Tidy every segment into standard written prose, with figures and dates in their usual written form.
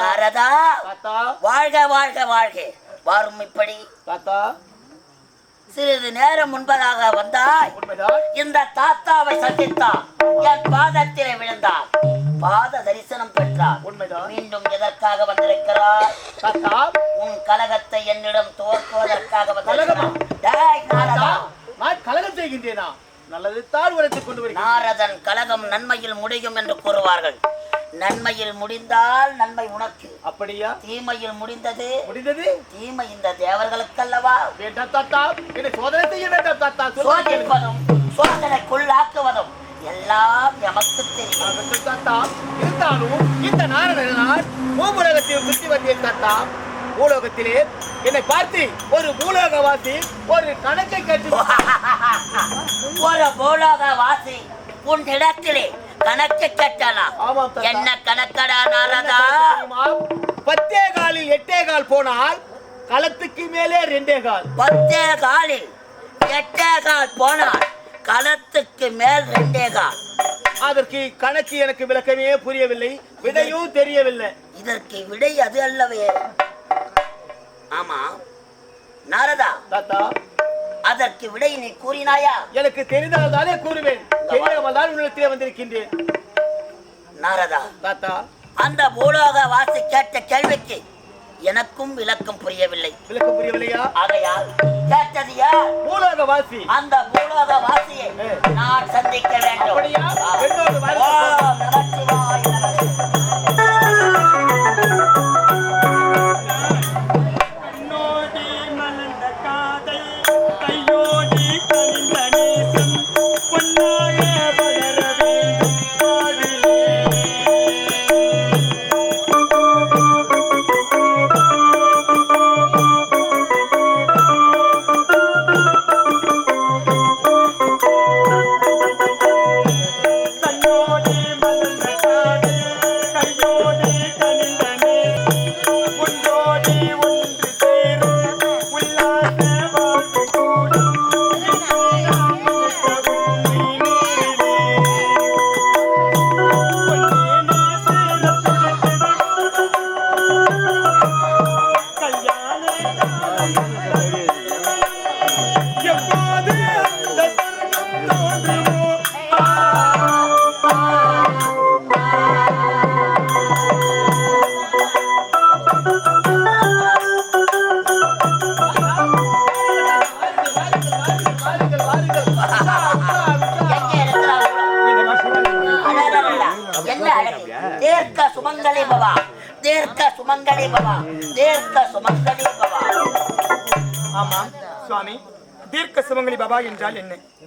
நாரதா வாழ்க வாழ்க வாழ்க. வாரும் இப்படி தாத்தா. சிறிது நேரம் முன்பதாக வந்தாய். இந்த தாத்தாவை சந்தித்தார். என் பாதத்திலே விழுந்தார். பாத தரிசனம் பெற்றார். மீண்டும் எதற்காக வந்திருக்கிறார்? உன் கலகத்தை என்னிடம் துவக்குவதற்காக வந்திருக்கிறார். நான் கலகம் செய்கின்றேனா? நல்லது தான் உரைத்துக் கொண்டு வருகிறேன். நாரதன் கலகம் நன்மையில் முடியும் என்று கூறுவார்கள். நன்மையில் முடிந்தால் நன்மை உனக்கு. அப்படியா? தீமையில் முடிந்தது தீமை இந்த தேவர்களுக்கல்லவா? வேண்டாம் தாத்தா, என்னை சோதனை செய்ய வேண்டாம் தாத்தா. சோதிப்பதும் சோதனைக்குள்ளாக்குவதும் எல்லாம் எமக்கு தெரியும் தாத்தா. இருந்தாலும் இந்த நாரதனால் பூமுலகத்தில் சுற்றி வந்தேன் தாத்தா. பூலோகத்திலே என்னை பார்த்து ஒரு பூலோகவாசி ஒரு கணக்கை கற்று ஒரு பூலோகவாசி உன் இடத்திலே கணக்கு கட்டலா? என்ன கணக்கடா நாரதா? 10 காலில் 8 கால் போனால் களத்துக்கு மேலே 2 கால். 10 காலில் 8 கால் போனால் களத்துக்கு மேல் 2 கால். அதற்கு கணக்கு எனக்கு விளக்கமே புரியவில்லை, விடையும் தெரியவில்லை. இதற்கு விடை அது அல்லவே. ஆமா நாரதா தாத்தா, அதற்கு விடை நீ கூறினாயா? எனக்கு தெரிந்தால்தானே கூறுவேன். தெரியாமல் தான் உன்னிடத்திலே வந்திருக்கின்றேன். நாரதா தாத்தா, அந்த பூலோக வாசி கேட்ட கேள்விக்கு எனக்கும் விளக்கம் புரியவில்லை. விளக்கம் புரியவில்லையா? ஆகையால் கேட்டது யார்? பூலோக வாசி. அந்த பூலோக வாசியை நான் சந்திக்க வேண்டும். அப்படியா? என்னோடு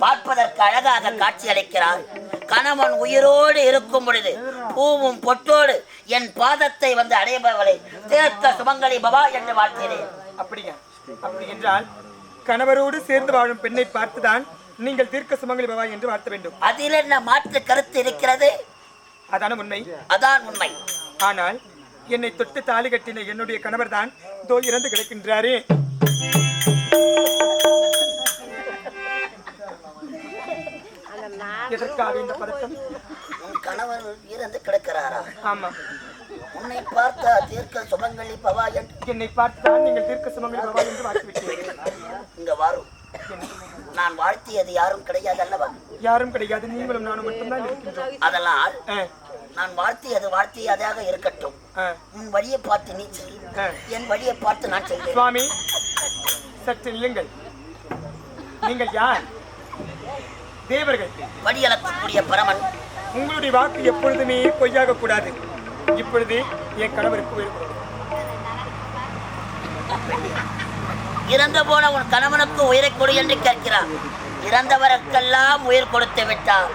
பார்ப்பதற்கு அழகாக காட்சி அளிக்கிறார். கணவன் உயிரோடு இருக்கும் பொழுது பூவும் பொட்டோடு என் பாதத்தை வந்து அடைபவளை தீர்க்க சுமங்கலி பவா என்று வாழ்த்தினேன். அப்படியா? அப்படி என்றால் கணவரோடு சேர்ந்து வாழும் பெண்ணை பார்த்துதான் நீங்கள் தீர்க்க சுமங்கலி பவா என்று வாழ்த்த வேண்டும். அதில் என்ன மாற்று கருத்து இருக்கிறது? அதான உண்மை. அதான் உண்மை. ஆனால் என்னை தொட்டு தாலி கட்டின என்னுடைய கணவர் தான் தோ இறந்து கிடக்கின்றாரே. எதற்காக இந்த பதட்டம்? உன் கணவர் இறந்து கிடக்கிறாரா? ஆமா. உன்னை பார்த்தா தீர்க்க சுமங்கலி பவா என்று. என்னை பார்த்துதான் நீங்கள் தீர்க்க சுமங்கலி பவா என்று வாழ்த்துவிட்டீர்கள். இங்க வாரும். நான் வாழ்த்தியது யாரும் கிடையாது அல்லவா? யாரும் கிடையாது, நீங்களும் நானும் மட்டும்தான் இருக்கின்றோம். அதனால் நான் வாழ்த்தியதாக இருக்கட்டும். உன் வழியை பார்த்து நீ செல், என் வழியை பார்த்து நான் செல்வேன். சுவாமி சற்று நில்லுங்கள். நீங்கள் யார்? தேவர்கள். வழியளக்கக்கூடிய பரமன். உங்களுடைய வாக்கு எப்பொழுதுமே பொய்யாக கூடாது. இப்பொழுது என் கணவருக்கு உயிர் கொடு. இறந்து போன உன் கணவனுக்கு உயிரை கொடு என்று கேட்கிறார். இறந்தவருக்கெல்லாம் உயிர் கொடுத்து விட்டார்.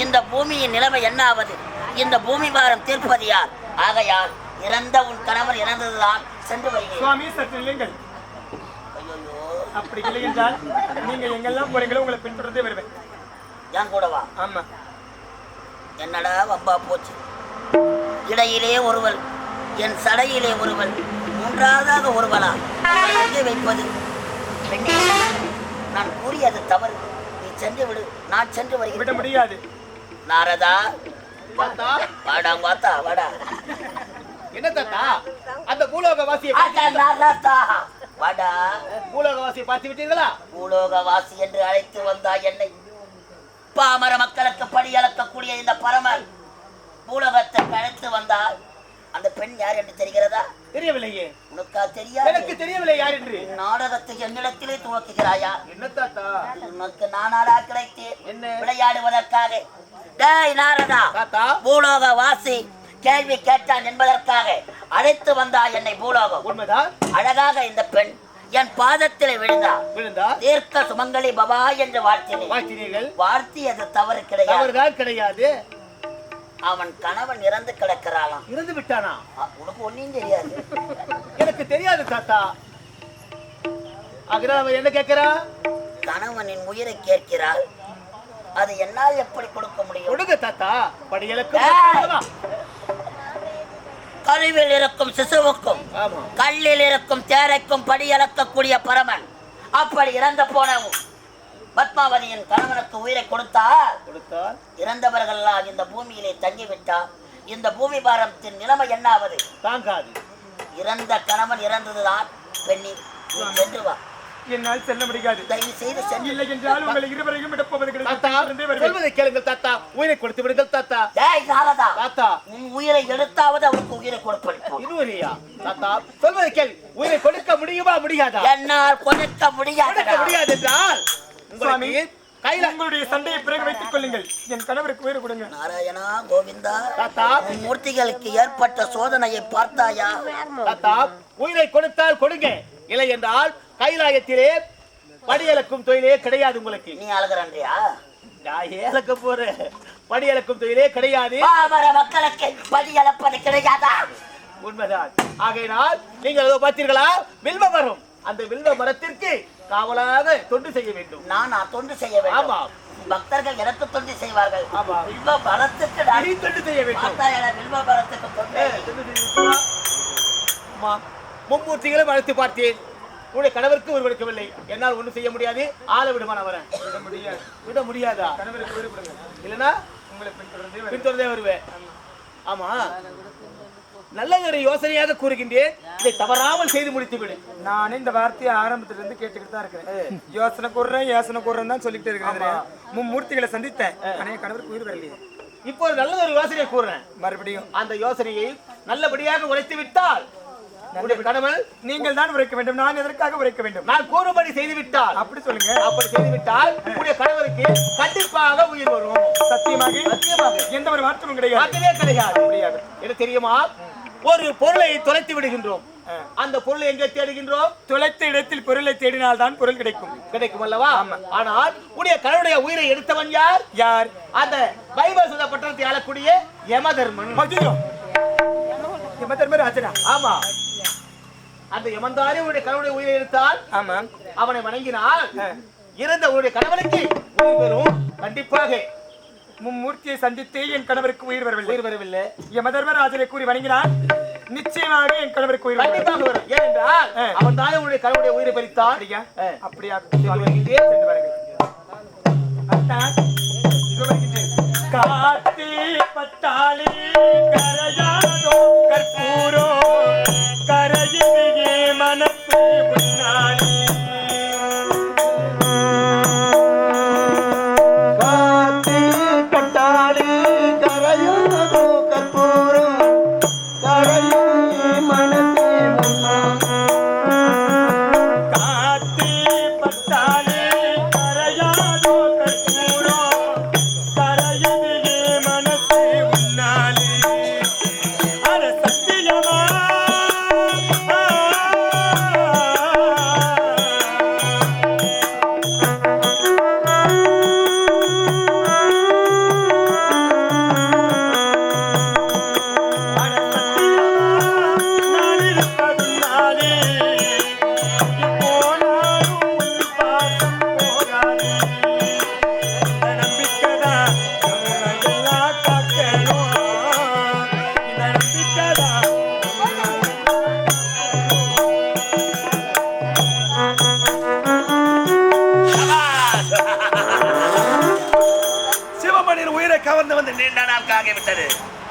இந்த பூமியின் நிலைமை என்ன ஆவது? இந்த பூமி பாரம் தீர்ப்பது யார்? ஆகையால் இறந்த உன் கணவர் இறந்ததுதான் சென்று வருகிறேன். சுவாமி சற்று இல்லைங்கள். அப்படி இல்லை என்றால் நீங்க எங்கெல்லாம் போறீங்களோ உங்களை பின்தொடர்ந்தே வருவேன். என் கூடவா? ஆமா. என்னடா வம்பா போச்சு. இடையிலே ஒருவள், என் சடையிலே ஒருவள், மூன்றாவதாக ஒருவளா எங்கே வைப்பது? பெண்ணே, நான் கூறியது தவறு. நீ சென்று விடு, நான் சென்று வருகிறேன். விட முடியாது. நாரதா, வாடா வாடா. என்ன தாத்தா அந்த பூலோகவாசியை வாடா. பூலோகவாசியை பார்த்து விட்டீர்களா? பூலோகவாசி என்று அழைத்து வந்தாய் என்னை. பாமர மக்களுக்கு படி அளக்கக்கூடிய இந்த பரமன் பூலோகத்தை அழைத்து வந்தால் அந்த பெண் யார் என்று தெரிகிறதா? தெரியவில்லையே. உனக்கா தெரியாது? எனக்கு தெரியவில்லை யார் என்று. நாடகத்தை என்னிடத்திலே துவக்குகிறாயா? என்ன தாத்தா? உனக்கு நானாடா கிடைத்தேன் என்ன? விளையாடுவதற்காக. டேய் நாரதா, தாத்தா பூலோகவாசி கேள்வி கேட்டான் என்பதற்காக அழைத்து வந்தாய் என்னை பூலோகம். உண்மைதான். அழகாக இந்த பெண் என் பாதத்தில் விழுந்தா தீர்க்க சுமங்கலி பபா என்று வாழ்த்தினீர்கள். வாழ்த்தியது தவறு கிடையாது. தவறுதான் கிடையாது. அவன் கணவன் இறந்து கிடக்கிறாளாம். இறந்து விட்டானா? உனக்கு ஒன்னும் தெரியாது. எனக்கு தெரியாது தாத்தா. அவன் என்ன கேட்கிறா? கணவனின் உயிரை கேட்கிறாள். அது என்னால் எப்படி கொடுக்க முடியும்? கொடுங்க தாத்தா. படியலுக்கு கருவில் இருக்கும் சிசுவுக்கும் கல்லில் இருக்கும் தேரைக்கும் படி அளக்கக்கூடிய பரமன் அப்படி இறந்து போனவும் பத்மாவதியின் கணவனுக்கு உயிரை கொடுத்தால் இறந்தவர்கள்லாம் இந்த பூமியிலே தங்கிவிட்டால் இந்த பூமி பாரத்தின் நிலைமை என்னாவது? தாங்காது. இறந்த கணவன் இறந்ததுதான். பெண்ணி சென்று வா. என்னால் செல்ல முடியாது. தயவு செய்து செல்ல என்றால் உங்களை இருவரையும் விடப்போவது கிடையாது. கேளுங்கள் தாத்தா. உயிரை கொடுத்து விடுங்கள் தாத்தா. டேய் நாரதா, தாத்தா உன் உயிரை எடுத்தாவது அவருக்கு உயிரை கொடுப்போம். இருவரையா? தாத்தா சொல்வதை கேள். உயிரை கொடுக்க முடியுமா முடியாதா? என்னால் கொடுக்க முடியாது. முடியாது என்றால் சுவாமி கையில உங்களுடைய சண்டையை பிறகு வைத்துக் கொள்ளுங்கள். என் கணவருக்கு உயிரை கொடுங்க. நாராயணா கோவிந்தா. தாத்தா மூர்த்திகளுக்கு ஏற்பட்ட சோதனையை பார்த்தாயா? தாத்தா உயிரை கொடுத்தால் கொடுங்க, இல்லை என்றால் கைலாயத்திலே படியலக்கும் தொழிலே கிடையாது உங்களுக்கு. நீ அழகிறான்றியா? நான் ஏலக்க போறேன். படியலக்கும் தொழிலே கிடையாது. பாமர மக்களுக்கு படி அளப்பது கிடையாதா? உண்மைதான். ஆகையினால் நீங்கள் ஏதோ பார்த்தீர்களா? வில்வ மரம். அந்த வில்வ மரத்திற்கு காவலாக தொண்டு செய்ய வேண்டும். நான் தொண்டு செய்ய வேண்டும். ஆமா. பக்தர்கள் எனக்கு தொண்டு செய்வார்கள். ஆமா. வில்வ மரத்துக்கு தொண்டு செய்ய வேண்டும். வில்வ மரத்துக்கு தொண்டு. மும்மூர்த்திகளும் அழைத்து பார்த்தேன். உன்னுடைய கணவருக்கு ஒரு கொடுக்கவில்லை. என்னால் ஒண்ணும் செய்ய முடியாது. ஆள விடுமா? நான் வரேன். விட முடியாதா? கணவருக்கு உயிரை கொடுங்க. இல்லைன்னா உங்களை பின்தொடர்ந்தே வருவேன். ஆமா, நல்ல ஒரு யோசனையாக கூறுகின்றேன். இதை தவறாமல் செய்து முடித்து விடு. நானே இந்த வார்த்தையை ஆரம்பத்துல இருந்து கேட்டுக்கிட்டு தான் இருக்கிறேன். யோசனை கூறுறேன் தான் சொல்லிக்கிட்டே இருக்கிறேன். மும்மூர்த்திகளை சந்தித்தேன். ஆனா கணவருக்கு உயிர் வரலையே. இப்போ நல்ல ஒரு யோசனையை கூறுறேன். மறுபடியும் அந்த யோசனையை நல்லபடியாக உரைத்து விட்டால் கணவன் நீங்கள் தான் உரைக்க வேண்டும். நான் எதற்காக உரைக்க வேண்டும்? நான் கூறும்படி செய்து விட்டால். அப்படி சொல்லுங்க. அப்படி செய்து விட்டால் உடைய கணவருக்கு கண்டிப்பாக உயிர் வரும். சத்தியமாக எந்த ஒரு மாற்றமும் கிடையாது. கிடையாது. என்ன தெரியுமா? ஒரு பொருளை தொலைத்து விடுகின்றோம். அந்த பொருளை எங்கே தேடுகின்றோம்? தொலைத்த இடத்தில் பொருளை தேடினால் தான் பொருள் கிடைக்கும் அல்லவா? ஆனால் உடைய கணவனுடைய உயிரை எடுத்தவன் யார்? யார்? அந்த வைவசுத பட்டணத்தை ஆளக்கூடிய யமதர்மன். யமதர்மராஜனா? ஆமா. அந்த யமன்தானே உடைய கணவனுடைய உயிரை எடுத்தால், ஆமா, அவனை வணங்கினால் இறந்த உடைய கணவனுக்கு உயிர் வரும். கண்டிப்பாக மும்மூர்த்தியை சந்தித்து என் கணவருக்கு உயிர் வரவில்லை. யமதர்மராஜனை கூறி வணங்கினார். நிச்சயமாக என் கணவருக்கு உயிர் கண்டிப்பாக வரும். ஏனென்றால் அவன் தானே உடைய கணவனுடைய உயிரை பறித்தான். அப்படியா? காத்தி பட்டாளி கரையாதோ கற்பூரோ கரையிலே மனசு முன்னாடி. காத்தி பட்டாளி கரையாதோ கற்பூரோ கரையிலே மனசு முன்னாடி. காத்தி பட்டாளி கரையாதோ கற்பூரோ கரையிலே மனசு முன்னாடி. அட சத்தியமா சிவமணியின் உயிரை கவர்ந்து வந்து நீண்ட நாள் ஆகிவிட்டது.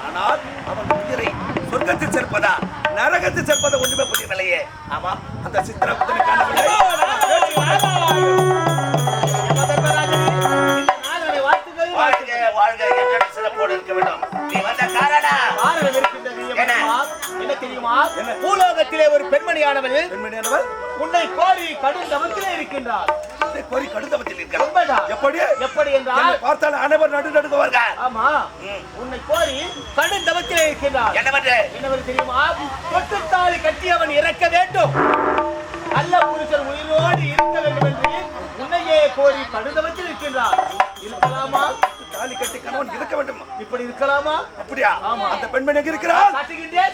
ஆனால் அவன் உயிரை சொர்க்கத்தில் சேர்ப்பதா நரகத்தில் சேர்ப்பதா ஒன்றுமே புரியவில்லையே. ஆமா, அந்த சித்திரகுப்தனை காணவில்லை. வாழ்க வாழ்க என்ற சிறப்போடு இருக்க வேண்டும். நீ வந்த காரணம் என்ன தெரியுமா? பூலோகத்திலே ஒரு பெண்மணியானவள் பெண்மணியானவள் உன்னை கோரி கடும் தவத்திலே இருக்கின்றார். கோரி கடுத்தவத்தில் இருக்கிறார். உண்மைதான். எப்படி எப்படி என்றால் பார்த்தால் அனைவர் நடுநடுங்குவார்கள். ஆமா, உன்னை கோரி கடும் தவத்திலே இருக்கின்றார். என்னவென்று தெரியுமா? தொட்டுத்தாலி கட்டியவன் இறக்க வேண்டும், நல்ல புருஷன் உயிரோடு இருக்க வேண்டும் என்று உன்னையே கோரி கடுதவத்தில் இருக்கின்றார். இருக்கலாமா? தாலி கட்டி கணவன் இருக்க வேண்டும். இப்படி இருக்கலாமா? அப்படியா? ஆமா. அந்த பெண்மணி எங்க இருக்கிறார்? காட்டுகின்றேன்.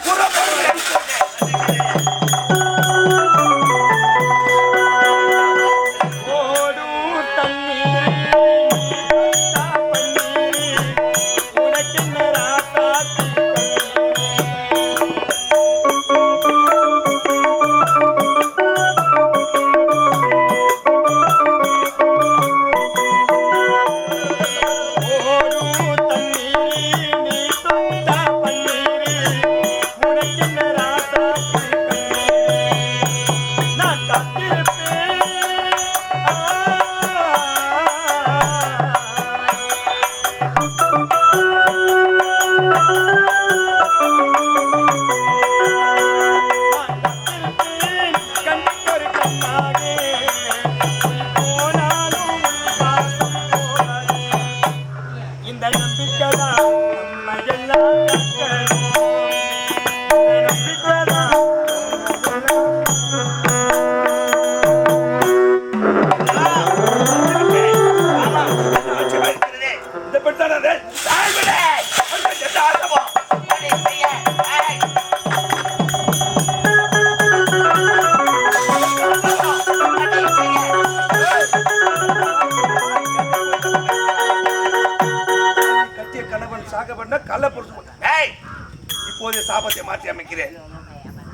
இப்போது சாபத்தை மாற்றி அமைக்கிறேன்.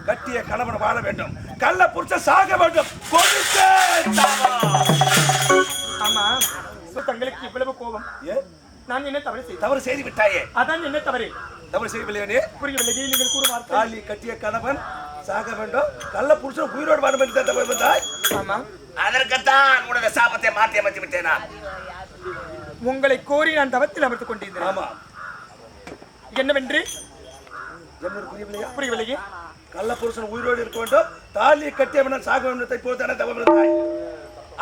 கட்டிய கணவன் வாழ வேண்டும், கள்ள புருஷன் சாக வேண்டும். ஆமா, தங்களுக்கு இவ்வளவு கோபம். நான் என்ன தவறு செய்து விட்டாயே. அதான் என்ன தவறு? தவறு செய்யவில்லையே. புரியவில்லை. நீங்கள் கூறும் தாலி கட்டிய கணவன் சாக வேண்டும், கள்ள புருஷன் உயிரோடு வாழ வேண்டும் தவறு வந்தாய். ஆமா, அதற்குத்தான் உனது சாபத்தை மாற்றி அமைத்து விட்டேன். உங்களை கோரி நான் தவத்தில் அமர்த்துக் கொண்டிருந்தேன். ஆமா, என்னவென்று புரியவில்லையே. கள்ள புருஷன் உயிரோடு இருக்க வேண்டும், தாலி கட்டியவன் சாக வேண்டும். இப்போது தவம் இருந்தாய்.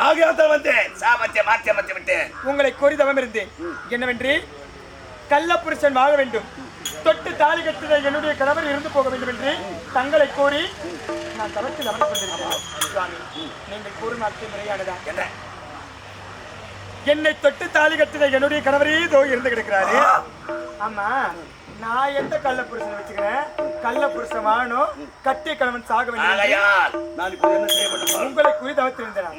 ஆகியாத்தான் வந்தேன், சாபத்தை மாற்றி அமைத்து விட்டேன். உங்களை கோரி தவம் இருந்தேன். என்னவென்று கள்ள புருஷன் வாழ வேண்டும், தொட்டு தாலி கட்டின என்னுடைய கணவர் இருந்து போக வேண்டும் என்று தங்களை கோரி நான் தவத்தில் அமர்ந்து கொண்டிருக்கிறேன். நீங்கள் கூறும் நாட்கள் முறையானதா? என்ன? என்னை தொட்டு தாலி கட்டின என்னுடைய கணவரே இதோ இருந்து கிடக்கிறாரு. ஆமா, நான் எந்த கள்ள புருஷனை வச்சுக்கிறேன்? கள்ள புருஷன் வாழணும், கட்டிய கணவன் சாக வேண்டும். உங்களை குறி தவத்திருந்தேன்.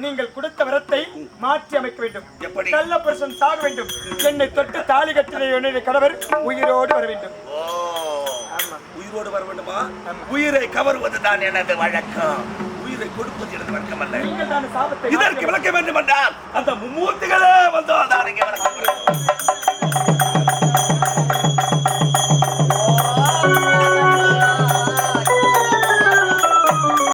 நீங்கள் கொடுத்த வரத்தை மாற்றி அமைக்க வேண்டும். கள்ள புருஷன் சாக வேண்டும், என்னை தொட்டு தாலி கட்டின என்னுடைய கணவர் உயிரோடு வர வேண்டும். உயிரோடு வர வேண்டுமா? உயிரை கவருவதுதான் எனது வழக்கம், உயிரை கொடுப்பது எனது வழக்கம் அல்ல. நீங்கள் தான் சாபத்தை இதற்கு விளக்க வேண்டும் என்றால் அந்த மும்மூர்த்திகளே